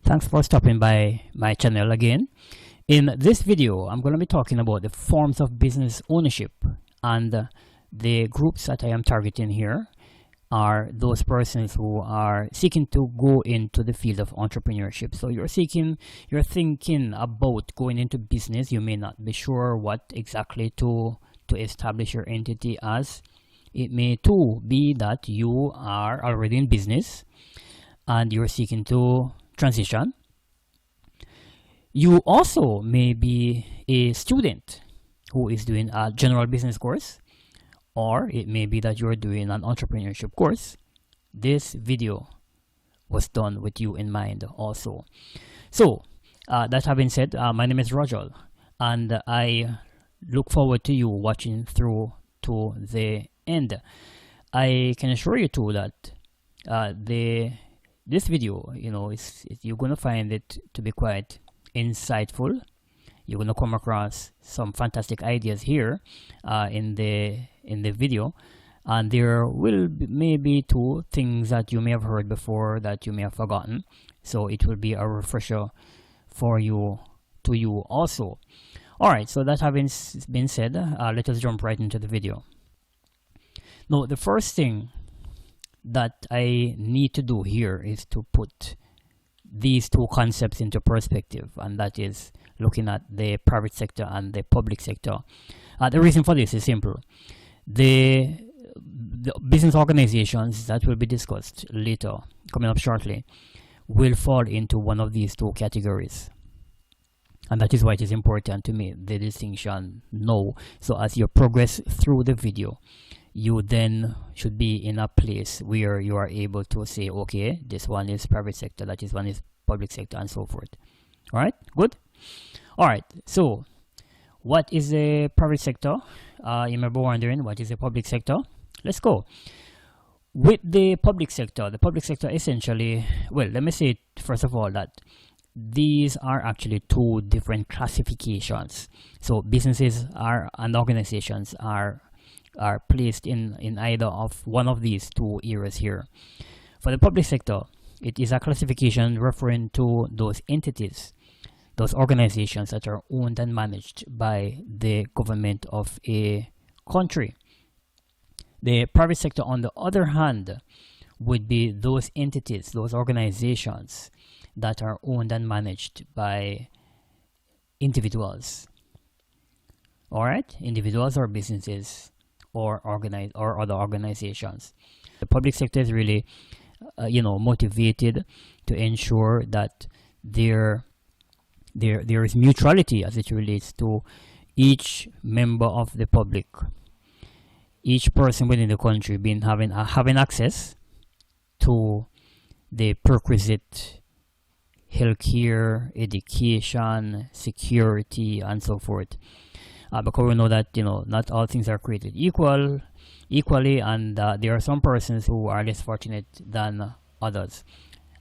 Thanks for stopping by my channel again. In this video, I'm going to be talking about the forms of business ownership, and the groups that I am targeting here are those persons who are seeking to go into the field of entrepreneurship. So you're thinking about going into business. You may not be sure what exactly to establish your entity as. It may too be that you are already in business and you're seeking to transition. You also may be a student who is doing a general business course, or it may be that you're doing an entrepreneurship course. This video was done with you in mind also. So that having said, my name is Rajal, and I look forward to you watching through to the end. I can assure you too that this video, you're going to find it to be quite insightful. You're going to come across some fantastic ideas here in the video, and there will be maybe two things that you may have heard before that you may have forgotten, so it will be a refresher for you to you also. All right, so that having been said, let us jump right into the video. Now, the first thing that I need to do here is to put these two concepts into perspective, and that is looking at the private sector and the public sector. The reason for this is simple. The business organizations that will be discussed later, coming up shortly, will fall into one of these two categories, and that is why it is important to make the distinction now. So as you progress through the video, you then should be in a place where you are able to say, okay, this one is private sector, that is one is public sector, and so forth. All right, good. All right, so what is the private sector? You may be wondering, what is the public sector? Let's go. With the public sector essentially, well, let me say first of all that these are actually two different classifications. So businesses and organizations are placed in either of one of these two areas here. For the public sector, it is a classification referring to those entities, those organizations that are owned and managed by the government of a country. The private sector, on the other hand, would be those entities, those organizations that are owned and managed by individuals. All right, individuals or businesses or other organizations. The public sector is really motivated to ensure that there is mutuality as it relates to each member of the public, each person within the country having access to the prerequisite healthcare, education, security, and so forth. Because we know that not all things are created equally, and there are some persons who are less fortunate than others.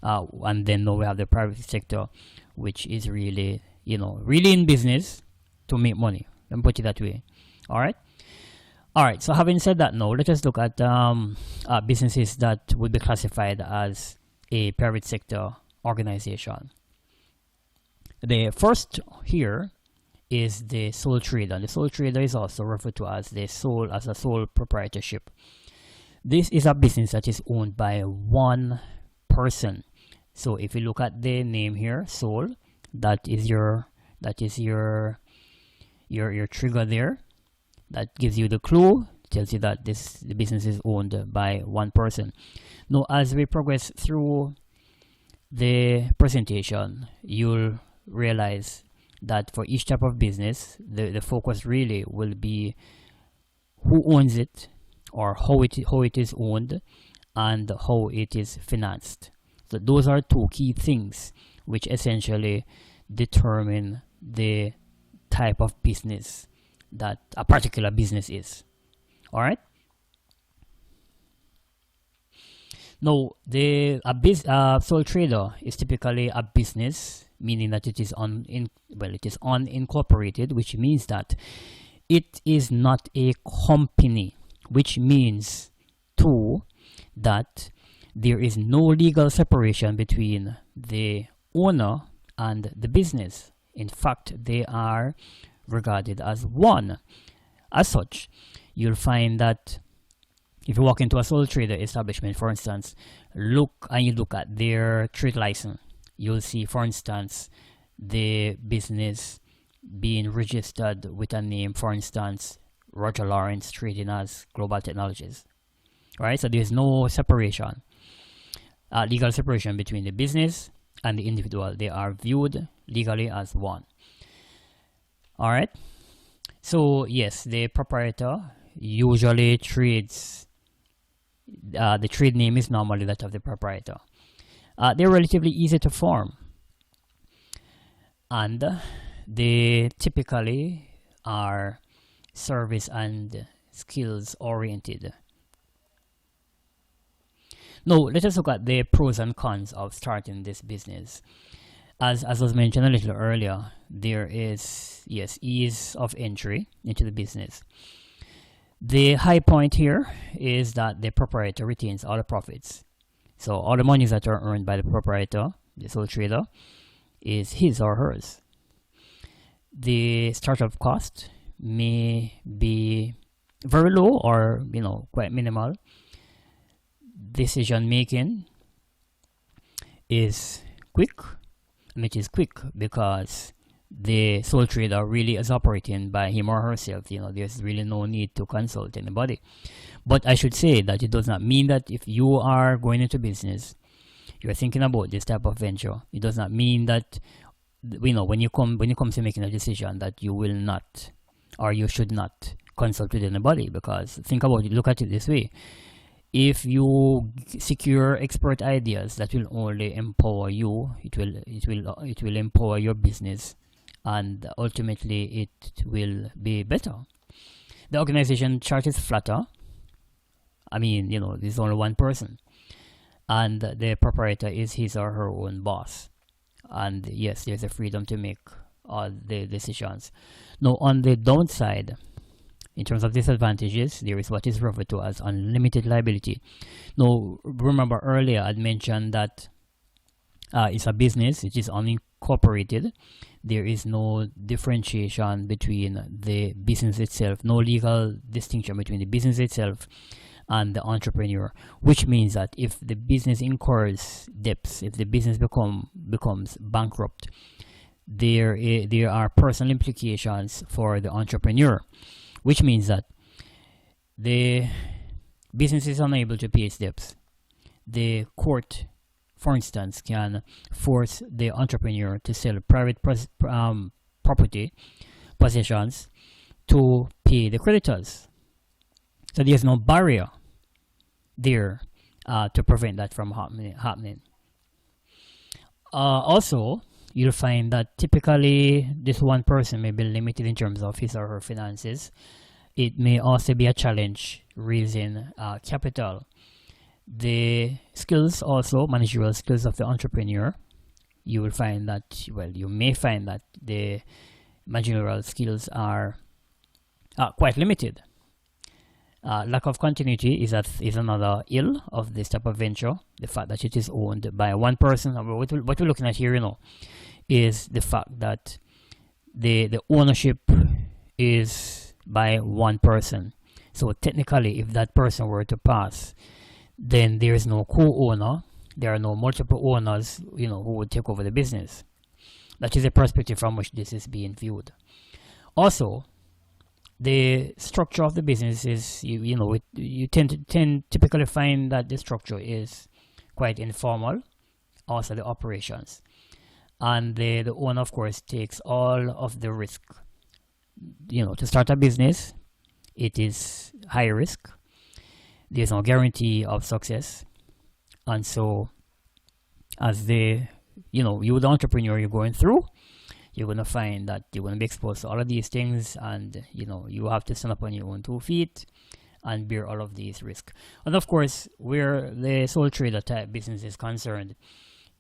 And then now we have the private sector, which is really in business to make money. Let me put it that way. All right. So having said that, now let us look at businesses that would be classified as a private sector organization. The first here is the sole trader, and the sole trader is also referred to as a sole proprietorship. This is a business that is owned by one person. So if you look at the name here, sole, that is your trigger there. That gives you the clue, tells you that the business is owned by one person. Now, as we progress through the presentation, you'll realize that for each type of business, the focus really will be who owns it, or how it is owned, and how it is financed. So those are two key things which essentially determine the type of business that a particular business is. All right. Now, sole trader is typically a business, meaning that it is unincorporated, which means that it is not a company, which means too that there is no legal separation between the owner and the business. In fact, they are regarded as one. As such, you'll find that if you walk into a sole trader establishment, for instance, you look at their trade license, you'll see, for instance, the business being registered with a name, for instance, Roger Lawrence trading as Global Technologies. Right? So there's no separation, legal separation between the business and the individual. They are viewed legally as one. All right. So yes, the proprietor usually trades. The trade name is normally that of the proprietor. They're relatively easy to form, and they typically are service and skills oriented. Now, let us look at the pros and cons of starting this business. As was mentioned a little earlier, there is, yes, ease of entry into the business. The high point here is that the proprietor retains all the profits. So all the monies that are earned by the proprietor, the sole trader, is his or hers. The startup cost may be very low or, quite minimal. Decision making is quick, and it is quick because the sole trader really is operating by him or herself. There's really no need to consult anybody. But I should say that it does not mean that if you are going into business, you're thinking about this type of venture, it does not mean that when you come to making a decision that you will not or you should not consult with anybody. Because think about it, look at it this way: if you secure expert ideas, that will only empower you. It will empower your business, and ultimately it will be better. The organization chart is flatter. I mean, there's only one person, and the proprietor is his or her own boss. And yes, there's a freedom to make all the decisions. Now, on the downside, in terms of disadvantages, there is what is referred to as unlimited liability. Now, remember earlier I'd mentioned that it's a business, it is unincorporated. There is no differentiation between the business itself, no legal distinction between the business itself and the entrepreneur, which means that if the business incurs debts, if the business becomes bankrupt, there are personal implications for the entrepreneur, which means that the business is unable to pay its debts. The court, for instance, can force the entrepreneur to sell private property possessions to pay the creditors. So there's no barrier there to prevent that from happening. Also, you'll find that typically this one person may be limited in terms of his or her finances. It may also be a challenge raising capital. The skills, also managerial skills of the entrepreneur, you will find that, you may find that the managerial skills are quite limited. Lack of continuity is another ill of this type of venture. The fact that it is owned by one person. What we're looking at here, is the fact that the ownership is by one person. So technically, if that person were to pass, then there is no co-owner. There are no multiple owners, who would take over the business. That is the perspective from which this is being viewed. Also, the structure of the business is, you typically find that the structure is quite informal. Also, the operations, and the owner, of course, takes all of the risk. To start a business, it is high risk. There's no guarantee of success, and so as you the entrepreneur, you're going through, you're going to find that you're going to be exposed to all of these things, and you have to stand up on your own 2 feet and bear all of these risks. And of course, where the sole trader type business is concerned,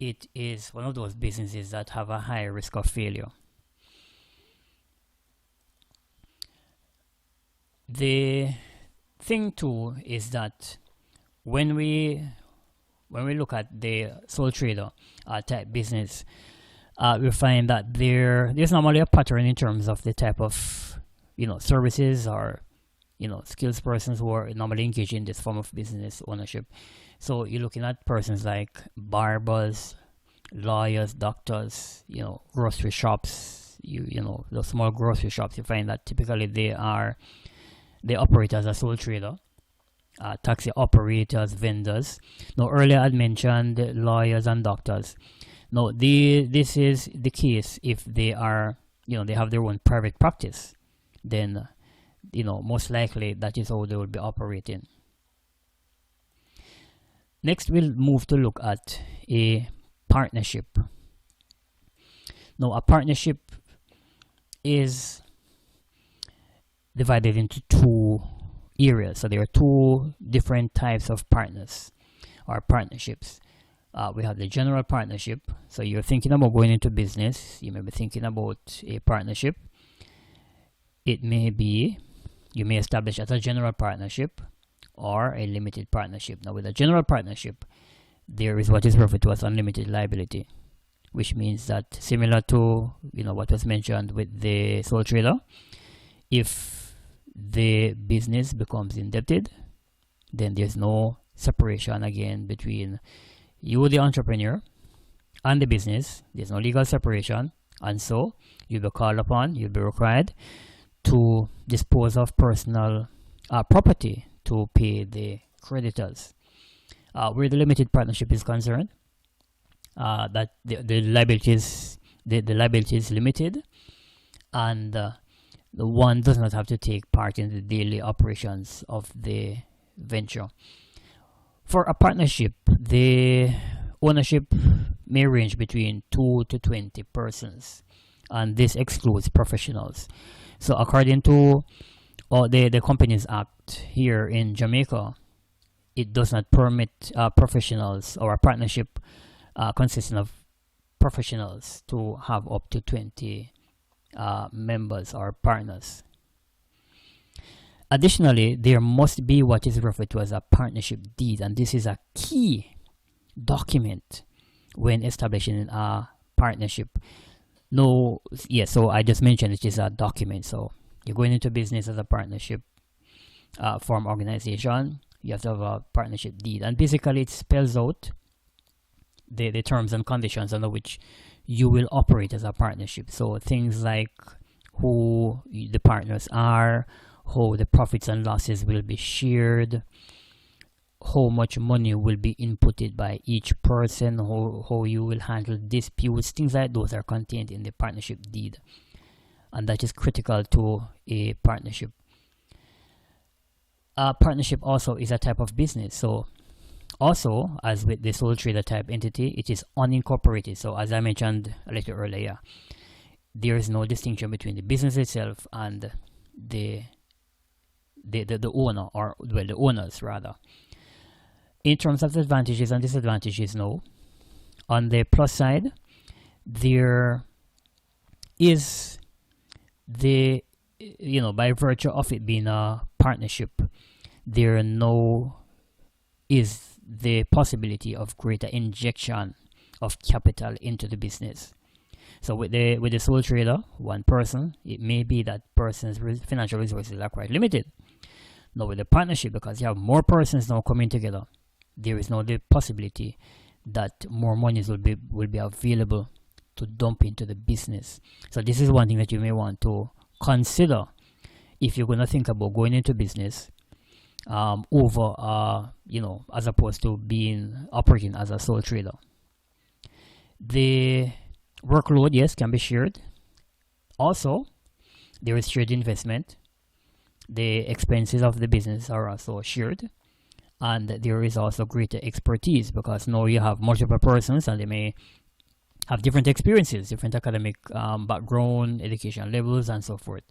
it is one of those businesses that have a high risk of failure. The thing too is that when we when we look at the sole trader type business, we find that there's normally a pattern in terms of the type of services or skills persons who are normally engaged in this form of business ownership. So you're looking at persons like barbers, lawyers, doctors, grocery shops, the small grocery shops. You find that typically they operate as a sole trader. Taxi operators, vendors. Now earlier I'd mentioned lawyers and doctors. Now this is the case if they are they have their own private practice, then most likely that is how they will be operating. Next we'll move to look at a partnership. Now a partnership is divided into two areas. So there are two different types of partners or partnerships. We have the general partnership. So you're thinking about going into business, you may be thinking about a partnership. It may be you may establish as a general partnership or a limited partnership. Now with a general partnership, there is what is referred to as unlimited liability, which means that similar to what was mentioned with the sole trader, if the business becomes indebted, then there's no separation again between you, the entrepreneur, and the business. There's no legal separation, and so you'll be called upon, you'll be required to dispose of personal property to pay the creditors. Where the limited partnership is concerned, that the liability is limited, and the one does not have to take part in the daily operations of the venture. For a partnership, the ownership may range between 2 to 20 persons, and this excludes professionals. So according to the Companies Act here in Jamaica, it does not permit professionals or a partnership consisting of professionals to have up to 20 members or partners. Additionally, there must be what is referred to as a partnership deed, and this is a key document when establishing a partnership. So I just mentioned it is a document. So you're going into business as a partnership form organization, you have to have a partnership deed, and basically it spells out the terms and conditions under which you will operate as a partnership. So things like who the partners are, how the profits and losses will be shared, how much money will be inputted by each person, how you will handle disputes, things like those are contained in the partnership deed, and that is critical to a partnership. A partnership also is a type of business. So also, as with the sole trader type entity, it is unincorporated. So as I mentioned a little earlier, there is no distinction between the business itself and the owner, or well, the owners rather. In terms of the advantages and disadvantages now, on the plus side, there is by virtue of it being a partnership, there now is the possibility of greater injection of capital into the business. So with the sole trader, one person, it may be that person's financial resources are quite limited. Now with the partnership, because you have more persons now coming together, there is now the possibility that more monies will be available to dump into the business. So this is one thing that you may want to consider if you're going to think about going into business over as opposed to operating as a sole trader. The workload, yes, can be shared. Also, there is shared investment. The expenses of the business are also shared, and there is also greater expertise, because now you have multiple persons and they may have different experiences, different academic background, education levels, and so forth.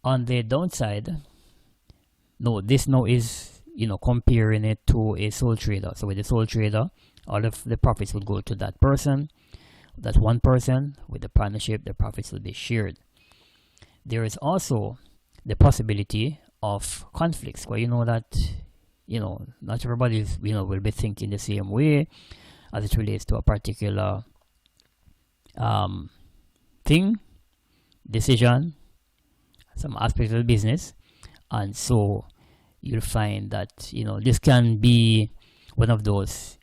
On the downside, this is comparing it to a sole trader. So with the sole trader, all of the profits will go to that person, that one person. With the partnership, the profits will be shared. There is also the possibility of conflicts, where you know that not everybody's, will be thinking the same way as it relates to a particular thing, decision, some aspect of the business. And so you'll find that, this can be one of those,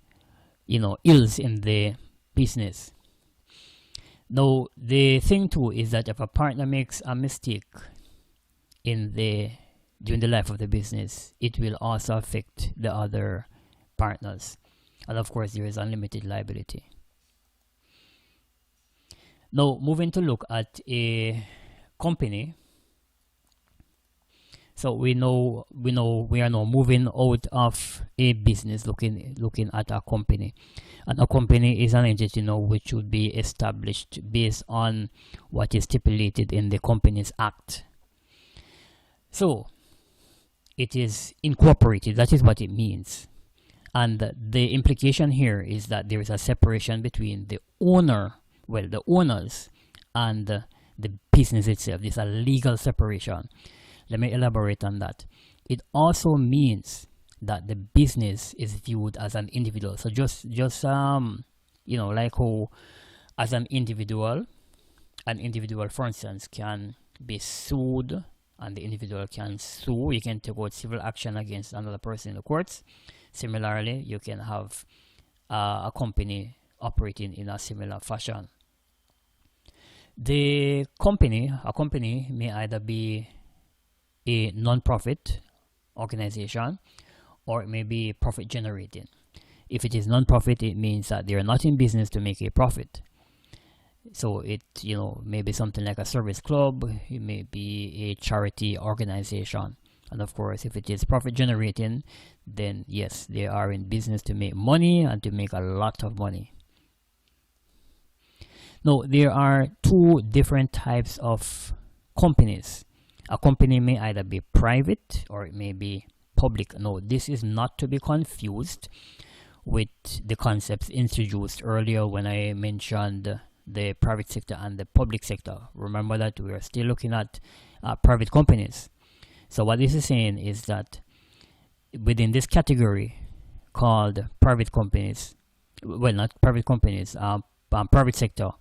ills in the business. Now, the thing too is that if a partner makes a mistake during the life of the business, it will also affect the other partners. And of course, there is unlimited liability. Now, moving to look at a company. So we are now moving out of a business, looking at a company. And a company is an entity which would be established based on what is stipulated in the Companies Act. So it is incorporated. That is what it means. And the implication here is that there is a separation between the owners and the business itself. There's a legal separation. Let me elaborate on that. It also means that the business is viewed as an individual. So just like how as an individual, for instance, can be sued, and the individual can sue. You can take out civil action against another person in the courts. Similarly, you can have a company operating in a similar fashion. A company may either be a non-profit organization, or it may be profit generating. If it is non-profit, it means that they are not in business to make a profit. So it may be something like a service club, it may be a charity organization. And of course, if it is profit generating, then yes, they are in business to make money, and to make a lot of money. Now, there are two different types of companies. A company may either be private or it may be public. No, this is not to be confused with the concepts introduced earlier when I mentioned the private sector and the public sector. Remember that we are still looking at private companies. So what this is saying is that within this category called private companies, well, not private companies, private sector,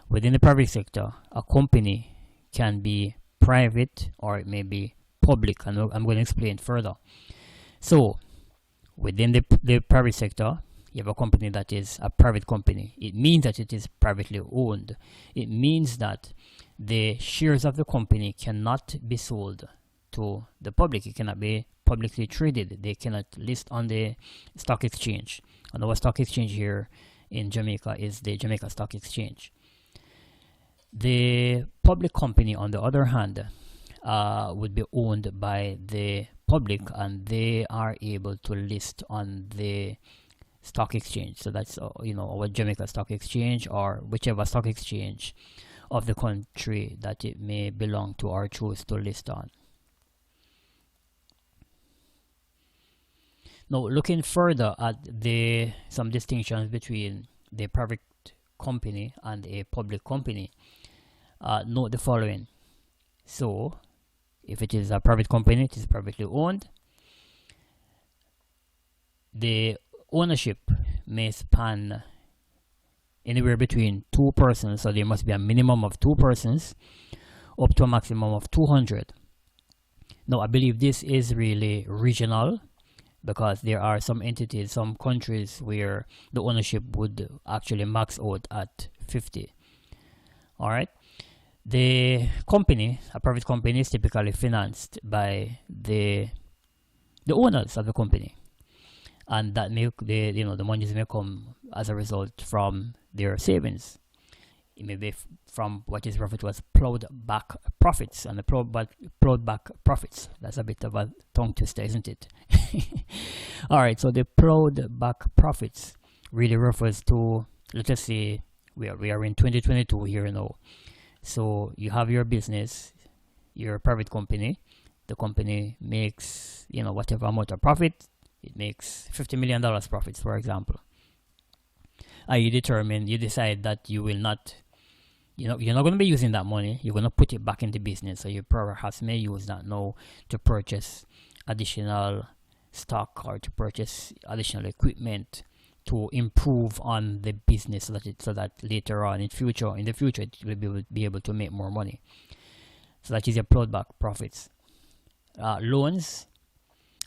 within the private sector, a company can be private or it may be public, and I'm going to explain further. So within the private sector, you have a company that is a private company. It means that it is privately owned. It means that the shares of the company cannot be sold to the public. It cannot be publicly traded. They cannot list on the stock exchange. And our stock exchange here in Jamaica is the Jamaica Stock Exchange. The public company, on the other hand, would be owned by the public, and they are able to list on the stock exchange. So that's our Jamaica Stock Exchange, or whichever stock exchange of the country that it may belong to or choose to list on. Now, looking further at some distinctions between the private company and a public company, note the following. So if it is a private company, it is privately owned. The ownership may span anywhere between 2 persons, so there must be a minimum of 2 persons, up to a maximum of 200. Now, I believe this is really regional, because there are some entities, some countries where the ownership would actually max out at 50. All right. The company, a private company, is typically financed by the owners of the company, and that the monies may come as a result from their savings. It may be from what is referred to as plowed back profits, and the plowed back profits. That's a bit of a tongue twister, isn't it? All right. So the plowed back profits really refers to, let us say, we are in 2022 here now. So you have your business, your private company. The company makes whatever amount of profit. It makes $50 million profits, for example. And you decide that you will not, you're not going to be using that money. You're going to put it back in the business. So you perhaps may use that now to purchase additional stock or to purchase additional equipment to improve on the business so that later on in the future it will be able to make more money. So that is your plowed back profits. Loans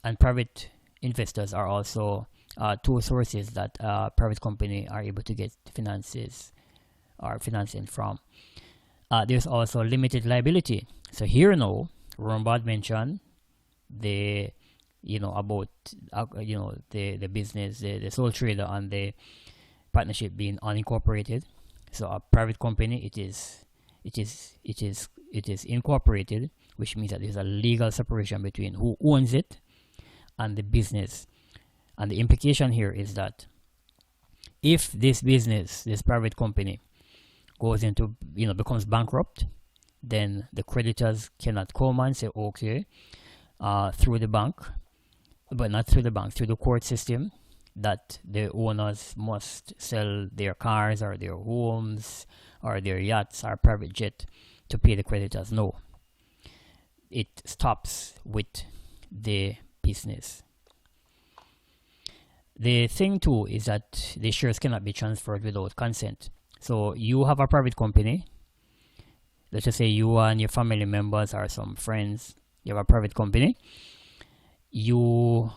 and private investors are also two sources that private company are able to get finances or financing from. There's also limited liability. So here now, Rombard mentioned the about the business, the sole trader and the partnership being unincorporated. So a private company, it is incorporated, which means that there's a legal separation between who owns it and the business. And the implication here is that if this private company goes into becomes bankrupt, then the creditors cannot come and say, okay, through the bank, but not through the bank, through the court system, that the owners must sell their cars or their homes or their yachts or private jet to pay the creditors. No, it stops with the business. The thing too is that the shares cannot be transferred without consent. So you have a private company. Let's just say you and your family members or some friends, you have a private company. You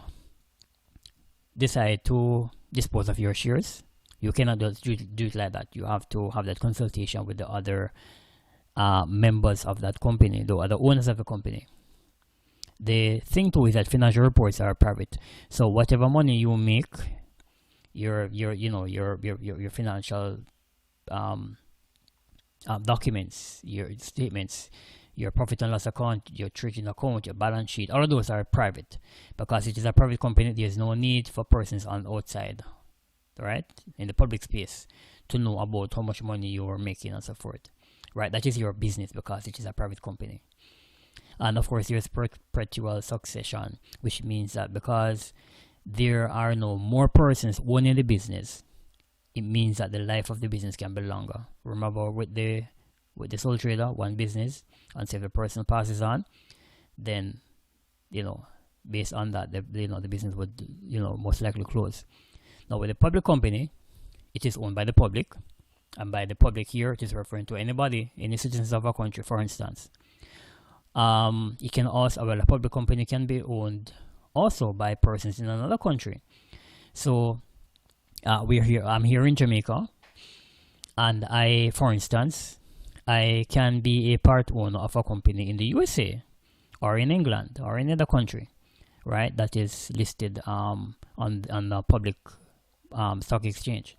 decide to dispose of your shares. You cannot just do it like that. You have to have that consultation with the other members of that company, the other owners of the company. The thing too is that financial reports are private. So whatever money you make, your financial documents, your statements, your profit and loss account, your trading account, your balance sheet, all of those are private. Because it is a private company, there's no need for persons on outside, right, in the public space, to know about how much money you are making and so forth, right? That is your business because it is a private company. And of course, there's perpetual succession, which means that because there are no more persons owning the business, it means that the life of the business can be longer. Remember, with the sole trader, one business, and say if the person passes on, then based on that, the business would most likely close. Now with the public company, it is owned by the public, and by the public here, it is referring to anybody, any citizens of a country, for instance. It can also, a public company can be owned also by persons in another country. So I'm here in Jamaica, and for instance, I can be a part owner of a company in the USA or in England or in another country, right, that is listed on the public stock exchange.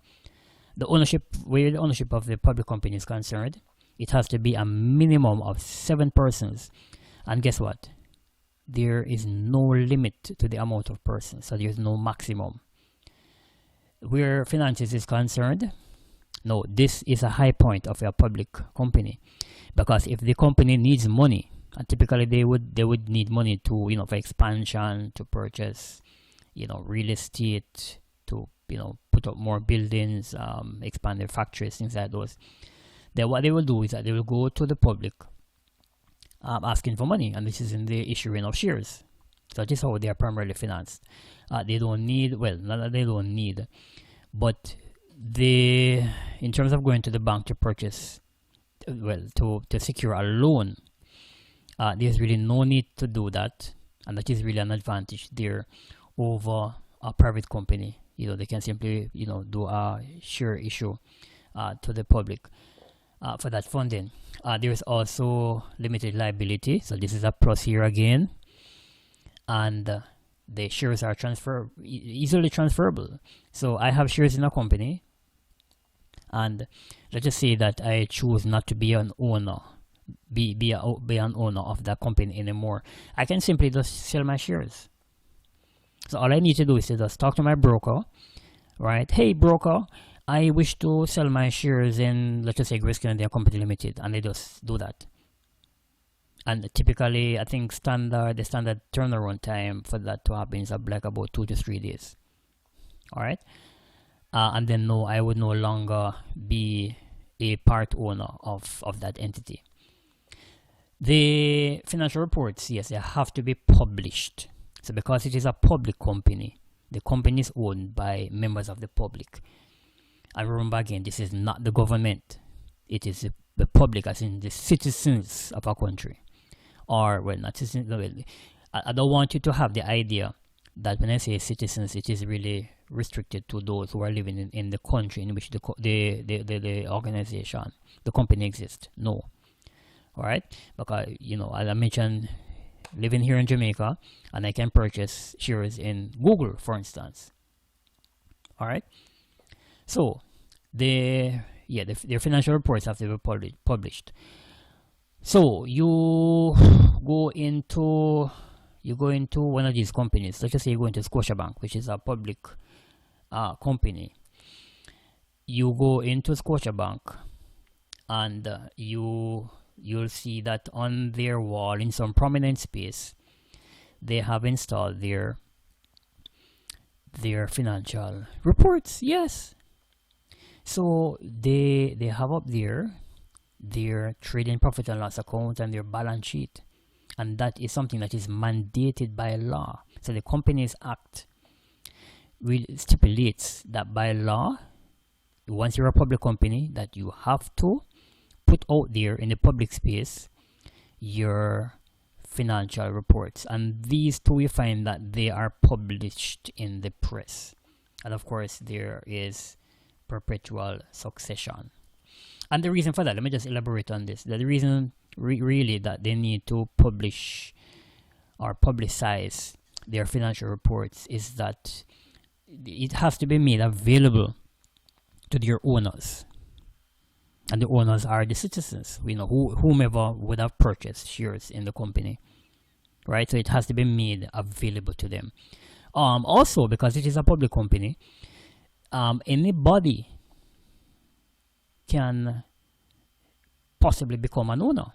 Where the ownership of the public company is concerned, it has to be a minimum of 7 persons. And guess what? There is no limit to the amount of persons, so there's no maximum. Where finances is concerned, no, this is a high point of a public company, because if the company needs money, and typically they would need money to for expansion, to purchase real estate, to put up more buildings, expand their factories, things like those. Then what they will do is that they will go to the public asking for money, and this is in the issuing of shares. So that is how they are primarily financed. They don't need, well, not that they don't need, but in terms of going to the bank to purchase, to secure a loan, there's really no need to do that, and that is really an advantage there over a private company. They can simply do a share issue to the public for that funding. There's also limited liability, so this is a plus here again, and the shares are easily transferable. So I have shares in a company, and let's just say that I choose not to be an owner, be an owner of that company anymore. I can simply just sell my shares. So all I need to do is to just talk to my broker, right? Hey broker, I wish to sell my shares in, let's just say, Grace Canadian Company Limited, and they just do that. And typically, I think the standard turnaround time for that to happen is like about 2 to 3 days. All right, and then I would no longer be a part owner of that entity. The financial reports, yes, they have to be published. So because it is a public company, the company is owned by members of the public. And remember again, this is not the government. It is the public, as in the citizens of a country. Or, well, not citizens. No, I don't want you to have the idea that when I say citizens, it is really restricted to those who are living in the country in which the organization, the company exists. No. All right? Because, as I mentioned, living here in Jamaica, and I can purchase shares in Google, for instance. All right? So, their financial reports have to be published. So, you go into one of these companies. Let's just say you go into Scotiabank, which is a public company. You go into Scotiabank, and you'll see that on their wall, in some prominent space, they have installed their financial reports. Yes. So they have up there their trading profit and loss account and their balance sheet. And that is something that is mandated by law. So the Companies Act stipulates that by law, once you're a public company, that you have to put out there in the public space your financial reports. And these two, we find that they are published in the press. And of course, there is perpetual succession. And the reason for that, let me just elaborate on this. The reason really that they need to publish or publicize their financial reports is that it has to be made available to their owners, and the owners are the citizens, whomever would have purchased shares in the company, right? So it has to be made available to them. Also, because it is a public company, anybody can possibly become an owner.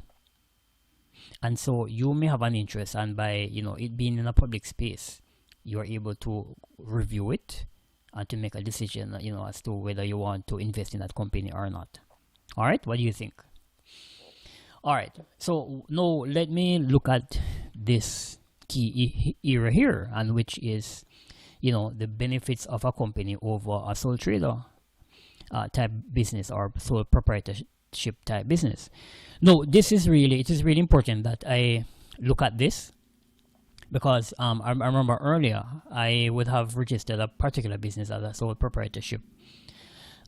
And so you may have an interest, and by it being in a public space, you are able to review it and to make a decision, as to whether you want to invest in that company or not. All right, what do you think? All right, so now let me look at this key era here, and which is, the benefits of a company over a sole trader type business or sole proprietorship type business. No, it is really important that I look at this, because I remember earlier I would have registered a particular business as a sole proprietorship,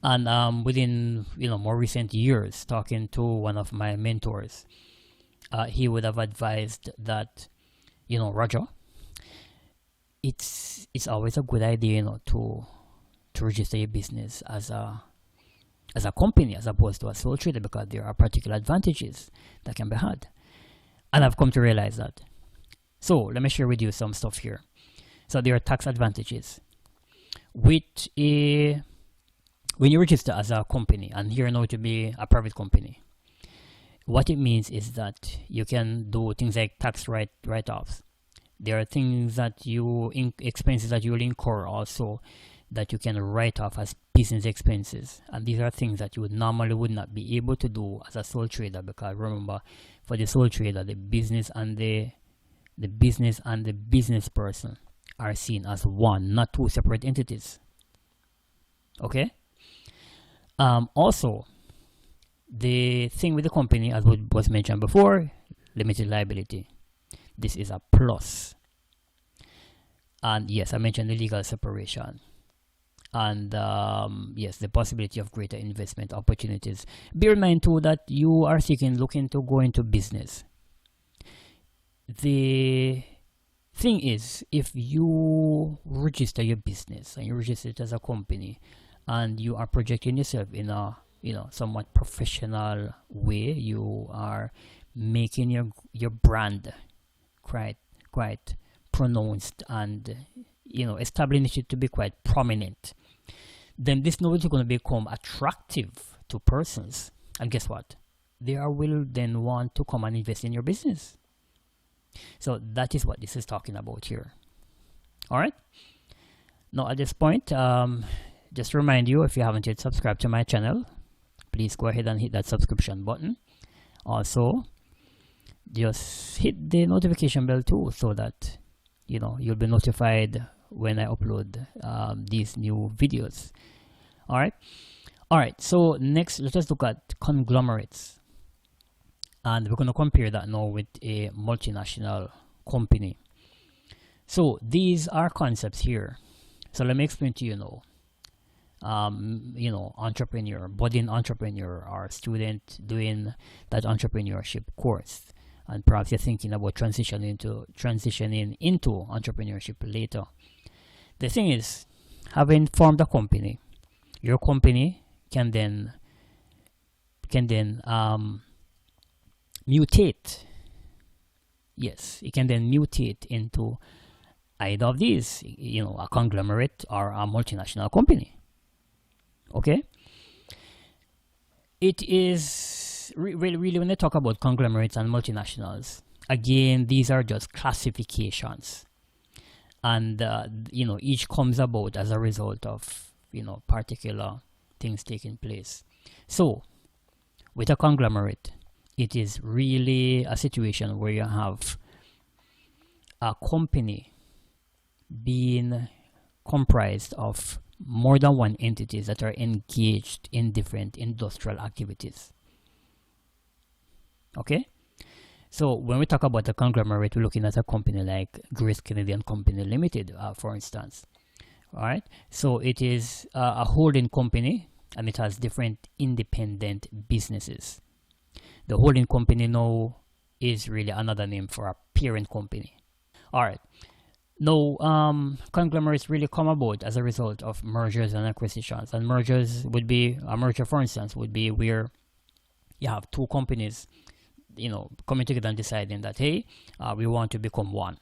and within more recent years, talking to one of my mentors, he would have advised that Roger, it's always a good idea to register your business as a company as opposed to a sole trader, because there are particular advantages that can be had. And I've come to realize that. So let me share with you some stuff here. So there are tax advantages when you register as a company, and here now to be a private company. What it means is that you can do things like tax write-offs. There are things that expenses that you will incur also that you can write off as business expenses, and these are things that you would not be able to do as a sole trader, because remember, for the sole trader, the business and the business person are seen as one, not two separate entities. Okay. Also, the thing with the company, as was mentioned before, limited liability. This is a plus. And yes, I mentioned the legal separation. And yes, the possibility of greater investment opportunities. Bear in mind too that you are looking to go into business. The thing is, if you register your business and you register it as a company, and you are projecting yourself in a somewhat professional way, you are making your brand quite pronounced, and establishing it to be quite prominent, then this knowledge is going to become attractive to persons, and guess what? They will then want to come and invest in your business. So that is what this is talking about here. All right. Now at this point, just to remind you, if you haven't yet subscribed to my channel, please go ahead and hit that subscription button. Also, just hit the notification bell too, so that you'll be notified when I upload these new videos. All right, so next let us look at conglomerates, and we're going to compare that now with a multinational company. So these are concepts here. So let me explain to you now. Entrepreneur, budding entrepreneur, or student doing that entrepreneurship course, and perhaps you're thinking about transitioning into entrepreneurship later. The thing is, having formed a company, your company can then mutate. Yes, it can then mutate into either of these, a conglomerate or a multinational company. Okay, it is really when they talk about conglomerates and multinationals, again, these are just classifications, and each comes about as a result of particular things taking place. So with a conglomerate, it is really a situation where you have a company being comprised of more than one entities that are engaged in different industrial activities. Okay, so when we talk about a conglomerate, we're looking at a company like Grace Canadian Company Limited, for instance. All right, so it is a holding company, and it has different independent businesses. The holding company now is really another name for a parent company. All right, now conglomerates really come about as a result of mergers and acquisitions, and mergers would be a merger, for instance, would be where you have two companies coming together and deciding that, hey, we want to become one.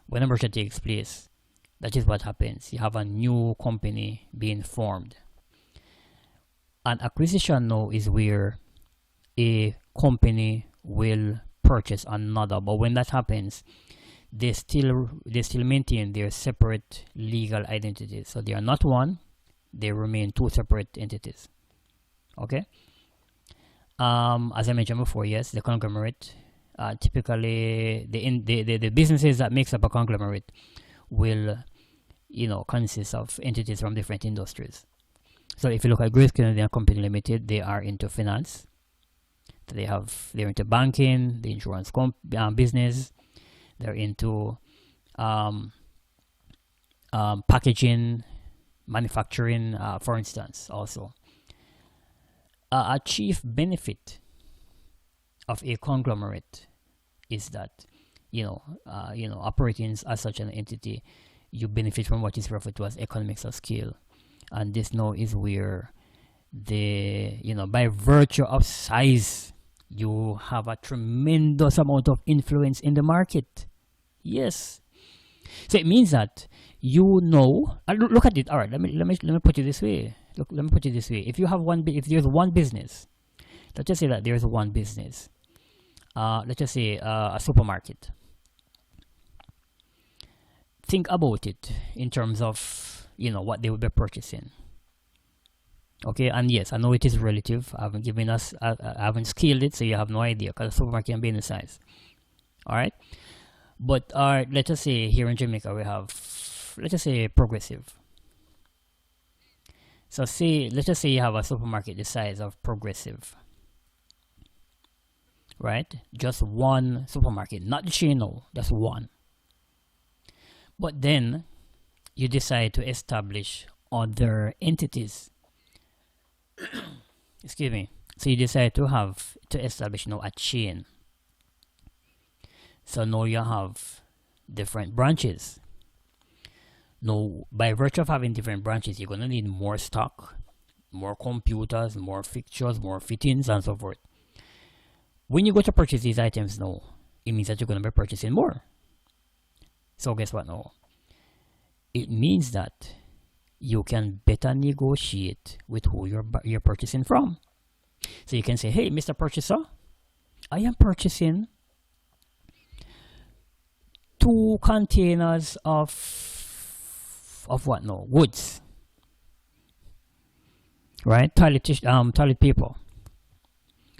When a merger takes place, that is what happens. You have a new company being formed. An acquisition now is where a company will purchase another, but when that happens, they still maintain their separate legal identities. So they are not one, they remain two separate entities. Okay, as I mentioned before, yes, the conglomerate, typically the businesses that makes up a conglomerate will consist of entities from different industries. So if you look at Grace Canadian Company Limited, they are into finance, they're into banking, the insurance business, they're into packaging, manufacturing, for instance. Also, a chief benefit of a conglomerate is that operating as such an entity, you benefit from what is referred to as economics of scale, and this now is where by virtue of size, you have a tremendous amount of influence in the market. Yes, so it means that look at it. All right, let me put it this way. Let me put it this way. If there's one business, let's just say that there's one business. Let's just say a supermarket. Think about it in terms of what they will be purchasing. Okay, and yes, I know it is relative. I haven't scaled it, so you have no idea, because a supermarket can be any size. All right, but let us say here in Jamaica we have, let's just say, Progressive. So let's just say you have a supermarket the size of Progressive, right? Just one supermarket, not the chain, no, just one. But then you decide to establish other entities. Excuse me. So you decide to establish a chain. So now you have different branches. Now, by virtue of having different branches, you're gonna need more stock, more computers, more fixtures, more fittings, and so forth. When you go to purchase these items now, it means that you're gonna be purchasing more. So guess what now? It means that you can better negotiate with who you're purchasing from. So you can say, hey, Mr. Purchaser, I am purchasing 2 containers of what now? Goods. Right? Toilet paper.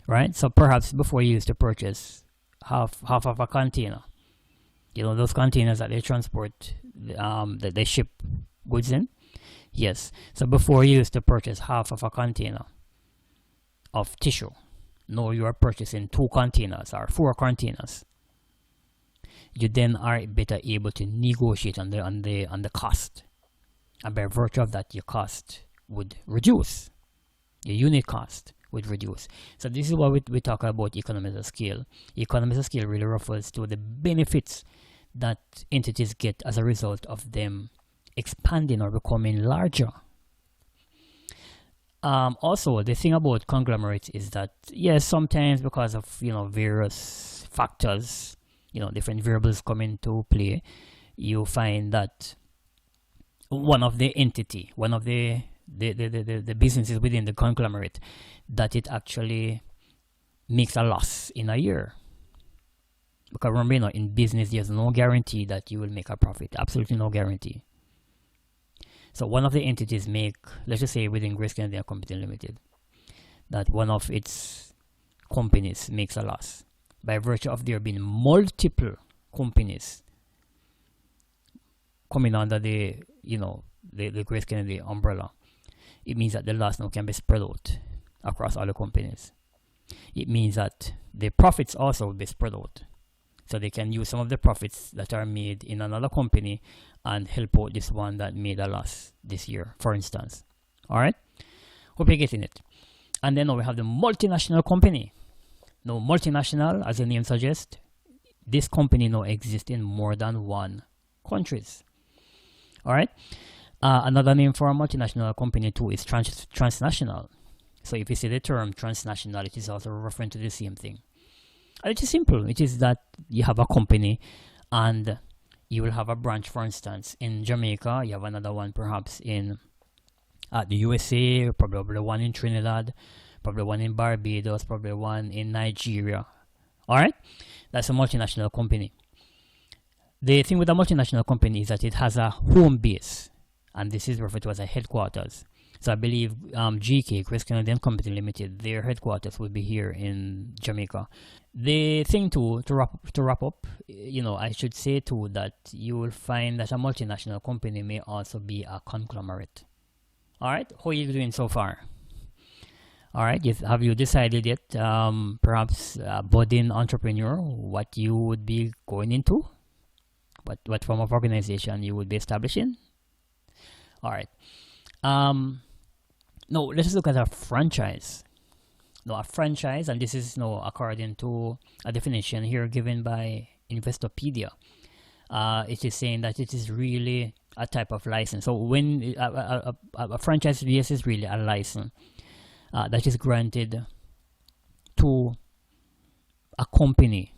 Right? So perhaps before you used to purchase half of a container. You know those containers that they transport, that they ship goods in? Yes. So before you used to purchase half of a container of tissue. Now you are purchasing 2 containers or 4 containers. You then are better able to negotiate on the cost. And by virtue of that, your cost would reduce. Your unit cost would reduce. So this is what we talk about economies of scale. Economies of scale really refers to the benefits that entities get as a result of them expanding or becoming larger. Also, the thing about conglomerates is that, yes, sometimes because of various factors, different variables come into play, you find that one of the businesses within the conglomerate, that it actually makes a loss in a year. Because remember, in business, there's no guarantee that you will make a profit. Absolutely no guarantee. So one of the entities let's just say within Grace Canadian Company Limited, that one of its companies makes a loss. By virtue of there being multiple companies coming under the Grace Kennedy umbrella, it means that the loss now can be spread out across all the companies. It means that the profits also will be spread out. So they can use some of the profits that are made in another company and help out this one that made a loss this year, for instance. Alright? Hope you're getting it. And then now we have the multinational company. Now, multinational, as the name suggests, this company now exists in more than 1 countries. Alright? Another name for a multinational company too is transnational. So if you see the term transnational, it is also referring to the same thing. It is simple. It is that you have a company and you will have a branch, for instance, in Jamaica. You have another one perhaps in the USA, probably one in Trinidad, probably one in Barbados, probably one in Nigeria. Alright? That's a multinational company. The thing with a multinational company is that it has a home base, and this is referred to as a headquarters. So I believe GK, Grace Canadian Company Limited, their headquarters will be here in Jamaica. The thing to wrap up, I should say too that you will find that a multinational company may also be a conglomerate. Alright, how are you doing so far? Alright, have you decided yet, perhaps a budding entrepreneur, what you would be going into? What form of organization you would be establishing? Alright. Now, let us look at a franchise. Now, a franchise, and this is according to a definition here given by Investopedia. It is saying that it is really a type of license. So when a franchise, yes, is really a license that is granted to a company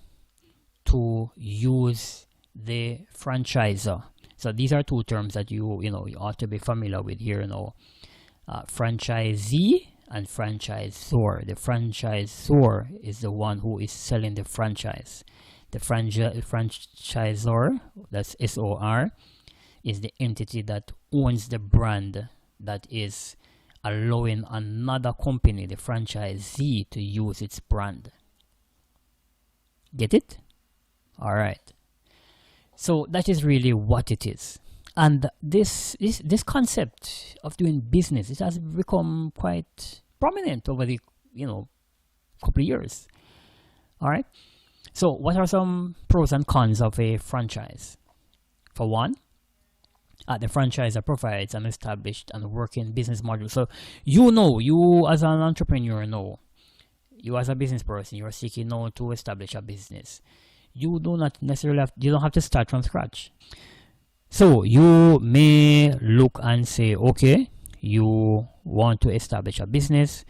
to use the franchisor. So these are 2 terms that you ought to be familiar with here now. Franchisee and franchisor. The franchisor is the one who is selling the franchise. The franchisor, that's SOR, is the entity that owns the brand that is allowing another company, the franchisee, to use its brand. Get it? Alright. So that is really what it is. And this concept of doing business, it has become quite prominent over the couple of years. Alright. So what are some pros and cons of a franchise? For one, the franchisor provides an established and working business model. So you as an entrepreneur you as a business person, you're seeking now to establish a business. You do not necessarily you don't have to start from scratch. So you may look and say, okay, you want to establish a business.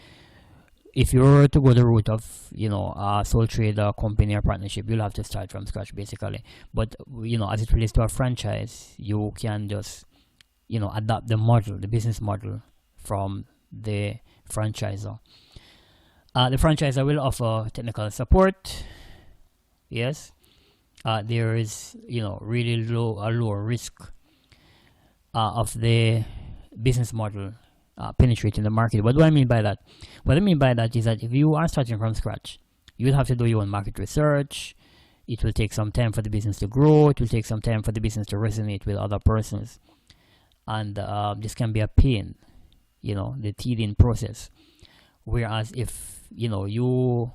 If you were to go the route of a sole trader company or partnership, you'll have to start from scratch basically. But as it relates to a franchise, you can just adapt the business model from the franchisor. The franchisor will offer technical support. Yes. There is really lower risk of the business model penetrating the market. What do I mean by that? What I mean by that is that if you are starting from scratch, you'll have to do your own market research. It will take some time for the business to grow. It will take some time for the business to resonate with other persons. And this can be a pain, the teething process. Whereas if, you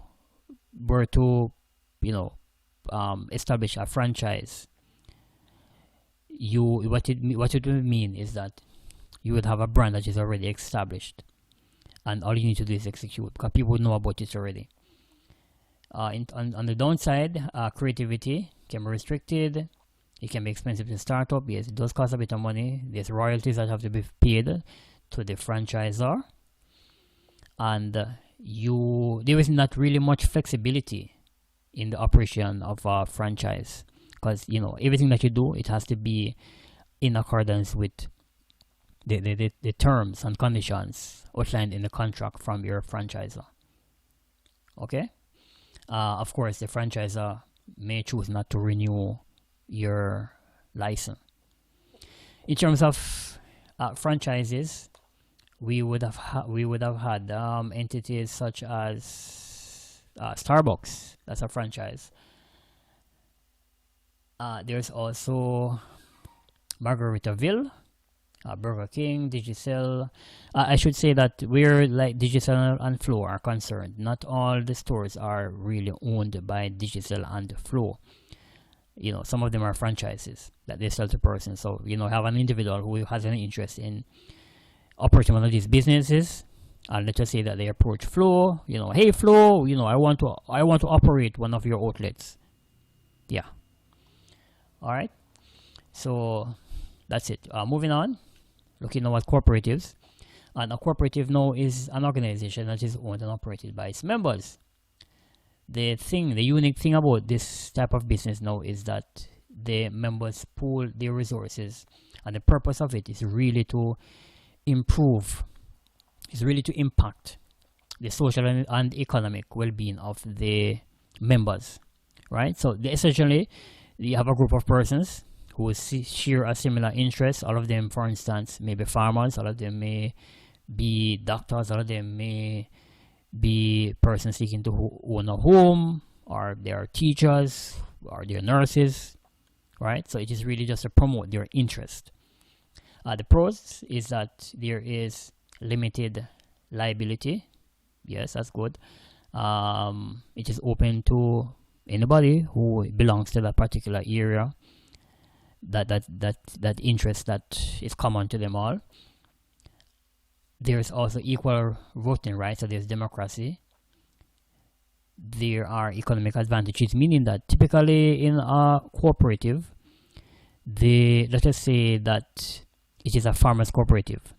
were to, establish a franchise, what it would mean is that you would have a brand that is already established, and all you need to do is execute, because people know about it already. On the downside, creativity can be restricted. It can be expensive to start up. Yes, it does cost a bit of money. There's royalties that have to be paid to the franchisor, and there is not really much flexibility in the operation of a franchise, because everything that you do, it has to be in accordance with the terms and conditions outlined in the contract from your franchisor. Okay. Of course, the franchisor may choose not to renew your license. In terms of franchises, we would have had entities such as Starbucks. That's a franchise. There's also Margaritaville, Burger King, Digicel. I should say that where like Digicel and Flow are concerned, not all the stores are really owned by Digicel and Flow. Some of them are franchises that they sell to persons. So have an individual who has an interest in operating one of these businesses, and let's just say that they approach Flow. Hey Flow, I want to operate one of your outlets. Yeah. All right. So that's it. Moving on. Looking now at cooperatives. And a cooperative now is an organization that is owned and operated by its members. The unique thing about this type of business now is that the members pool their resources, and the purpose of it is really to improve, is really to impact the social and economic well-being of the members, right? So essentially, you have a group of persons who share a similar interest. All of them, for instance, may be farmers. All of them may be doctors. All of them may be persons seeking to own a home, or they are teachers, or they are nurses, right? So it is really just to promote their interest. The pros is that there is limited liability. Yes, that's good. It is open to anybody who belongs to that particular area. That interest that is common to them all. There's also equal voting rights, so there's democracy. There are economic advantages, meaning that typically in a cooperative, let us say that it is a farmers cooperative,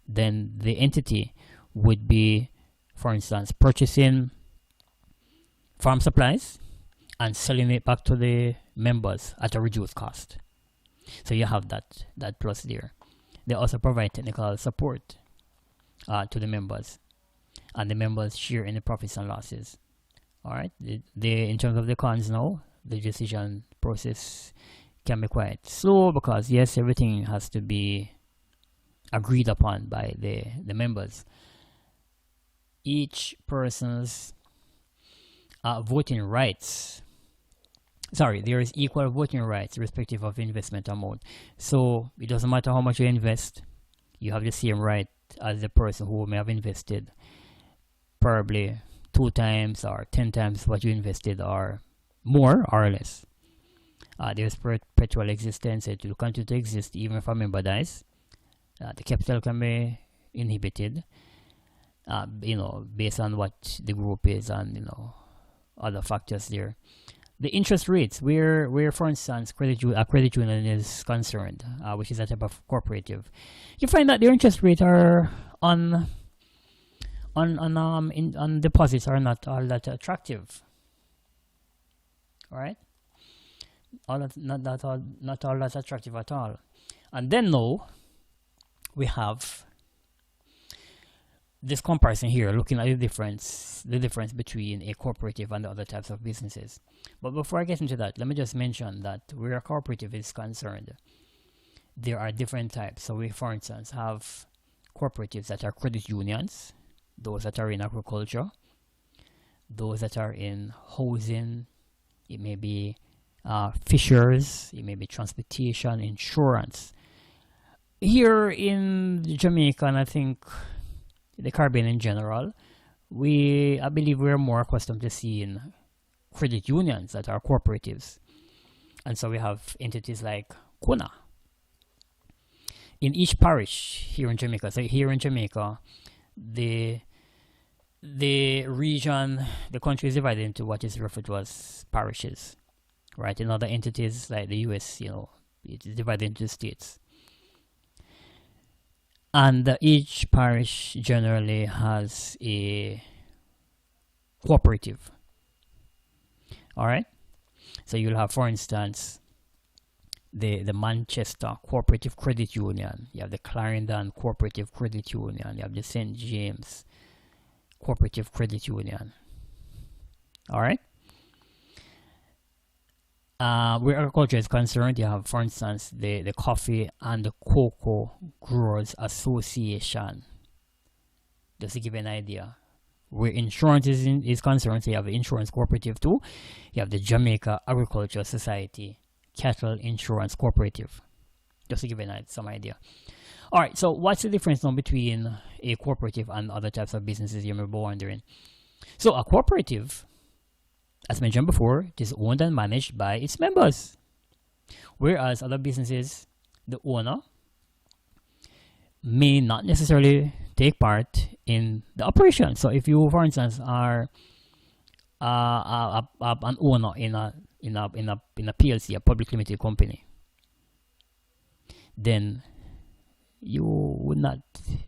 then the entity would be, for instance, purchasing farm supplies and selling it back to the members at a reduced cost. So you have that plus there. They also provide technical support to the members, and the members share in the profits and losses. All right. In terms of the cons now, the decision process can be quite slow, because yes, everything has to be agreed upon by the members. Each person's voting rights. Sorry, there is equal voting rights irrespective of investment amount. So it doesn't matter how much you invest, you have the same right as the person who may have invested probably 2 times or 10 times what you invested, or more or less. There's perpetual existence. It will continue to exist even if a member dies. The capital can be inhibited, based on what the group is, and other factors there. The interest rates, where for instance a credit union is concerned, which is a type of cooperative, you find that their interest rates are on deposits are not all that attractive. All right, not all that attractive at all. And then now we have this comparison here, looking at the difference between a cooperative and the other types of businesses. But before I get into that, let me just mention that where a cooperative is concerned, there are different types. So we, for instance, have cooperatives that are credit unions, those that are in agriculture, those that are in housing, it may be fishers, it may be transportation, insurance. Here in Jamaica, and I think the Caribbean in general, I believe we're more accustomed to seeing credit unions that are cooperatives. And so we have entities like Kuna. In each parish here in Jamaica, so here in Jamaica, the region, the country is divided into what is referred to as parishes, right? In other entities like the US, it is divided into states. And each parish generally has a cooperative. All right. So you'll have, for instance, the Manchester Cooperative Credit Union. You have the Clarendon Cooperative Credit Union. You have the St. James Cooperative Credit Union. All right. Where agriculture is concerned, you have, for instance, the Coffee and the Cocoa Growers Association. Just to give you an idea. Where insurance is concerned, so you have the insurance cooperative too. You have the Jamaica Agricultural Society Cattle Insurance Cooperative. Just to give you some idea. All right, so what's the difference now between a cooperative and other types of businesses, you may be wondering? So a cooperative, as mentioned before, it is owned and managed by its members. Whereas other businesses, the owner may not necessarily take part in the operation. So if you, for instance, are an owner in a PLC, a public limited company, then you would not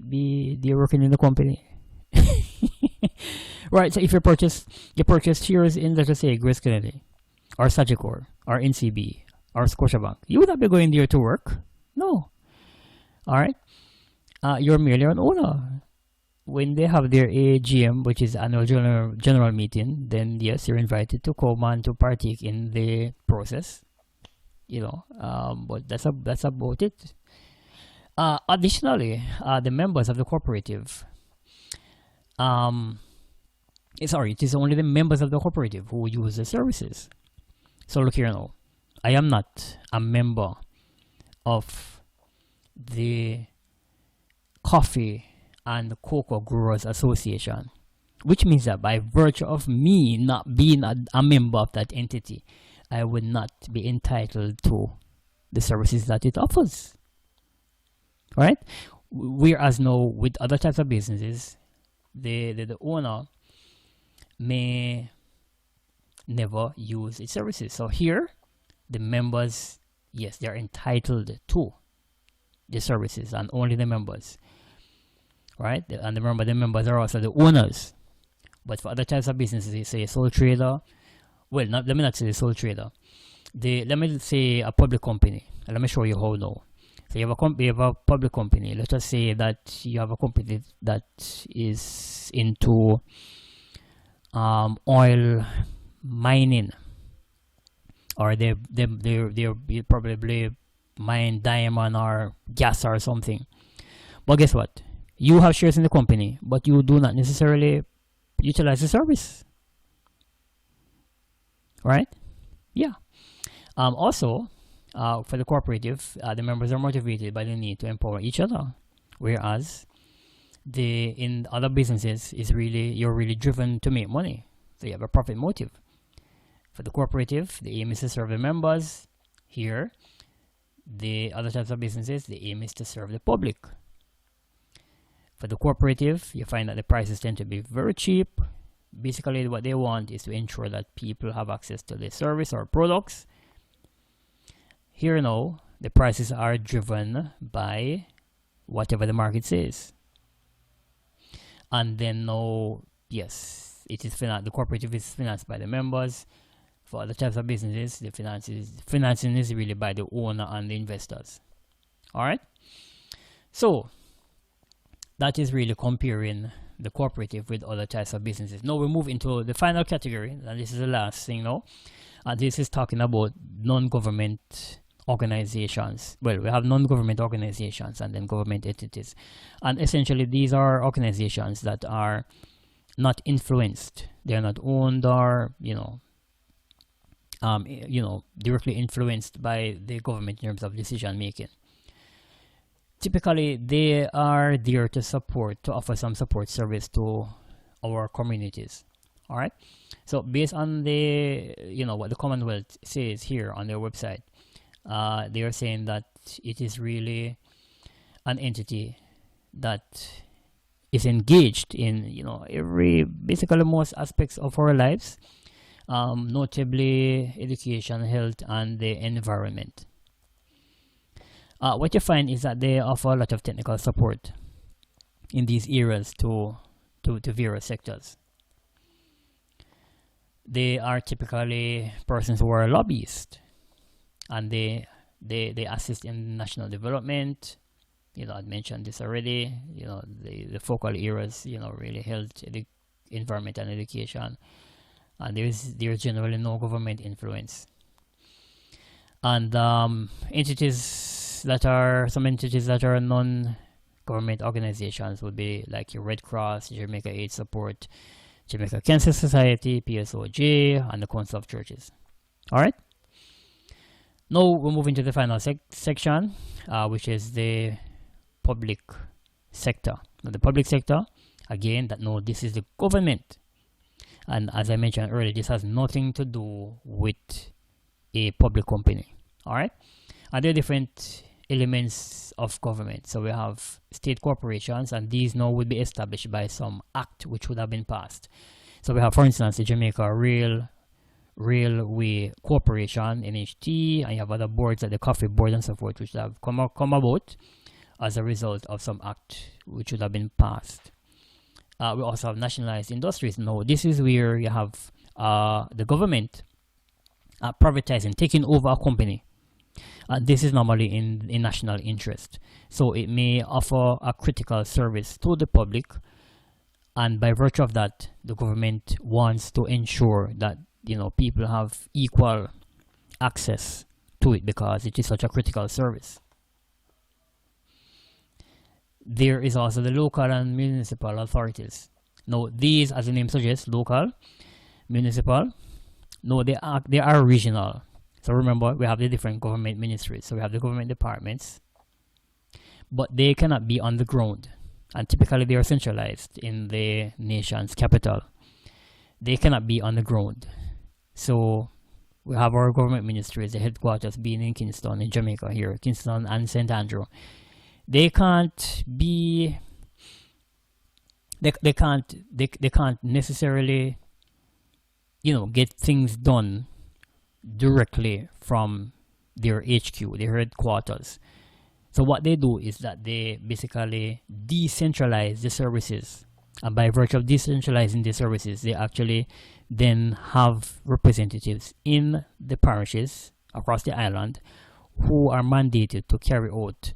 be there working in the company. Right, so if you purchase shares in, let us say, Grace Kennedy, or Sagicor, or NCB, or Scotiabank, you would not be going there to work. No. All right. You're merely an owner. When they have their AGM, which is annual general meeting, then yes, you're invited to come and to partake in the process. But that's about it. Additionally, the members of the cooperative, it is only the members of the cooperative who use the services. So look here now, I am not a member of the Coffee and Cocoa Growers Association, which means that by virtue of me not being a member of that entity, I would not be entitled to the services that it offers. Right? Whereas now with other types of businesses, the owner may never use its services. So here, the members, yes, they're entitled to the services, and only the members. Right? And remember, the members are also the owners. But for other types of businesses, say a sole trader, well, let me not say the sole trader. Let me say a public company. And let me show you how now. So you have a public company. Let us say that you have a company that is into oil mining, or they probably mine diamond or gas or something. But guess what? You have shares in the company, but you do not necessarily utilize the service. Right? Yeah. Also, for the cooperative, the members are motivated by the need to empower each other, whereas in other businesses you're really driven to make money, so you have a profit motive. For the cooperative, the aim is to serve the members. Here, the other types of businesses, the aim is to serve the public. For the cooperative, you find that the prices tend to be very cheap. Basically, what they want is to ensure that people have access to the service or products. Here now, the prices are driven by whatever the market says. And then now, yes, it is the cooperative is financed by the members. For other types of businesses, the financing is really by the owner and the investors. All right. So that is really comparing the cooperative with other types of businesses. Now we move into the final category, and this is the last thing now. And this is talking about non-government organizations. Well, we have non-government organizations and then government entities. And essentially, these are organizations that are not influenced. They are not owned or, directly influenced by the government in terms of decision making. Typically, they are there to offer some support service to our communities. All right. So based on the, what the Commonwealth says here on their website, they are saying that it is really an entity that is engaged in, basically most aspects of our lives, notably education, health, and the environment. What you find is that they offer a lot of technical support in these areas to various sectors. They are typically persons who are lobbyists, and they assist in national development. I mentioned this already. The focal areas, really health, environment, and education. And there's generally no government influence. And some entities that are non-government organizations would be like your Red Cross, Jamaica Aid Support, Jamaica Cancer Society, PSOJ, and the Council of Churches. All right. Now we're moving to the final section, which is the public sector. Now the public sector, again, this is the government. And as I mentioned earlier, this has nothing to do with a public company. All right. And there are different elements of government. So we have state corporations, and these now would be established by some act which would have been passed. So we have, for instance, the Jamaica Railway Corporation, NHT, and you have other boards like the Coffee Board and so forth, which have come about as a result of some act which would have been passed. We also have nationalized industries. Now, this is where you have the government privatizing, taking over a company. This is normally in national interest. So it may offer a critical service to the public, and by virtue of that, the government wants to ensure that people have equal access to it because it is such a critical service. There is also the local and municipal authorities. Now, these, as the name suggests, local, municipal, no, they are regional. So remember, we have the different government ministries. So we have the government departments, but they cannot be on the ground. And typically they are centralized in the nation's capital. They cannot be on the ground. So we have our government ministries, the headquarters being in Kingston, in Jamaica here, Kingston and St. Andrew. They can't be, they can't necessarily, get things done directly from their HQ, their headquarters. So what they do is that they basically decentralize the services, and by virtue of decentralizing the services, they actually then have representatives in the parishes across the island who are mandated to carry out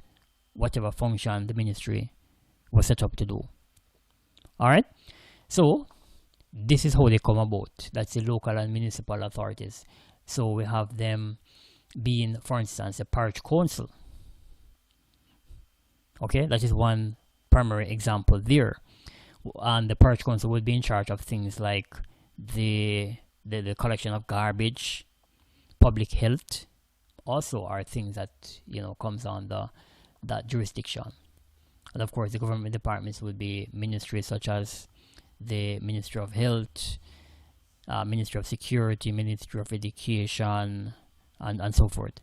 whatever function the ministry was set up to do. All right, so this is how they come about. That's the local and municipal authorities. So we have them being, for instance, a parish council. Okay, that is one primary example there. And the parish council would be in charge of things like the collection of garbage, public health, also are things that comes under that jurisdiction. And of course, the government departments would be ministries such as the Ministry of Health, Ministry of Security, Ministry of Education, and so forth.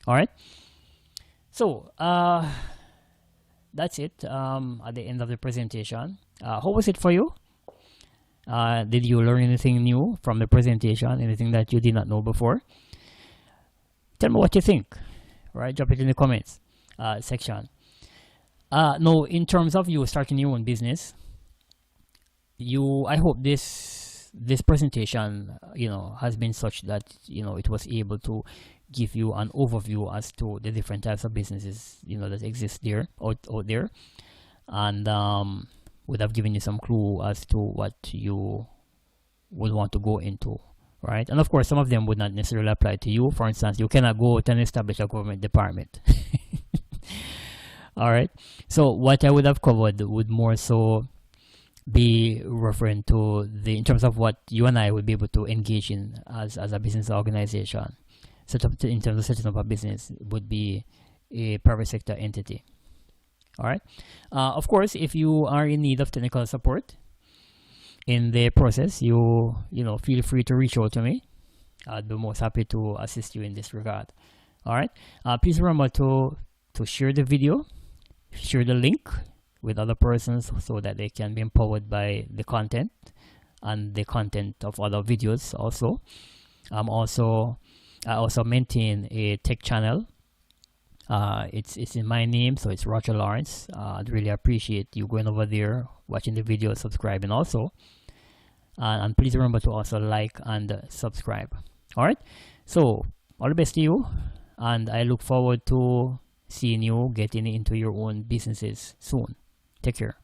All right. So that's it. At the end of the presentation, how was it for you? Did you learn anything new from the presentation? Anything that you did not know before? Tell me what you think. Right, drop it in the comments section. Now, in terms of you starting your own business, I hope this presentation has been such that it was able to give you an overview as to the different types of businesses that exist there out there, and would have given you some clue as to what you would want to go into, right? And of course, some of them would not necessarily apply to you. For instance, you cannot go out and establish a government department. All right, so what I would have covered would more so be referring to the, in terms of what you and I would be able to engage in as a business organization. In terms of setting up a business, would be a private sector entity. All right. Of course, if you are in need of technical support in the process, you know, feel free to reach out to me. I'd be most happy to assist you in this regard. All right. Please remember to share the video, share the link with other persons so that they can be empowered by the content and the content of other videos. Also, I also maintain a tech channel. It's in my name, so it's Roger Lawrence. I'd really appreciate you going over there, watching the video, subscribing also, and please remember to also like and subscribe. All right, so all the best to you, and I look forward to seeing you getting into your own businesses soon. Take care.